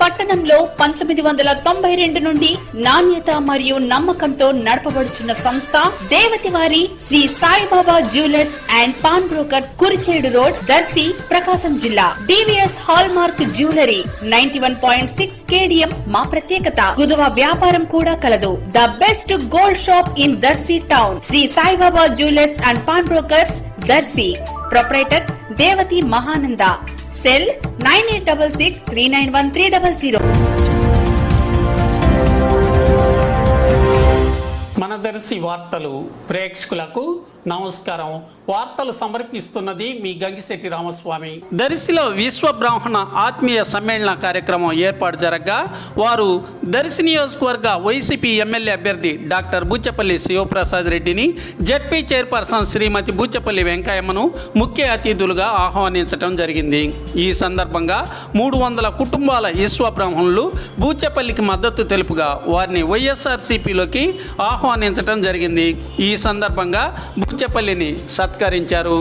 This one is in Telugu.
పట్టణంలో 1992 నుండి నాణ్యత మరియు నమ్మకంతో నడపబడుచున్న సంస్థ దేవతివారి Shri Saibaba jewellers and pawn brokers, Kurichedu road, Darsi, Prakasam జిల్లా. DVS hallmark jewellery 91.6 KDM మా ప్రత్యేకత. కుదువ వ్యాపారం కూడా కలదు. The best gold shop in Darsi town. Shri Saibaba jewellers and pawn brokers, Darsi. Proprietor Devati Mahananda. Cell 9866391300. మన దర్శి వార్తలు ప్రేక్షకులకు నమస్కారం. వార్తలు సమర్పిస్తున్నది మీ గంగిశెట్టి రామస్వామి. దర్శిలో విశ్వ బ్రాహ్మణ ఆత్మీయ సమ్మేళన కార్యక్రమం ఏర్పాటు జరగగా వారు దర్శి నియోజకవర్గ వైసీపీ ఎమ్మెల్యే అభ్యర్థి డాక్టర్ బూచపల్లి శివప్రసాద్ రెడ్డిని, జెడ్పీ చైర్పర్సన్ శ్రీమతి బూచపల్లి వెంకయ్యమ్మను ముఖ్య అతిథులుగా ఆహ్వానించడం జరిగింది. ఈ సందర్భంగా 300 కుటుంబాల విశ్వ బ్రాహ్మణులు బూచపల్లికి మద్దతు తెలుపుగా వారిని వైఎస్ఆర్సీపీలోకి ఆహ్వానించడం జరిగింది. ఈ సందర్భంగా బూచపల్లిని సత్కరించారు.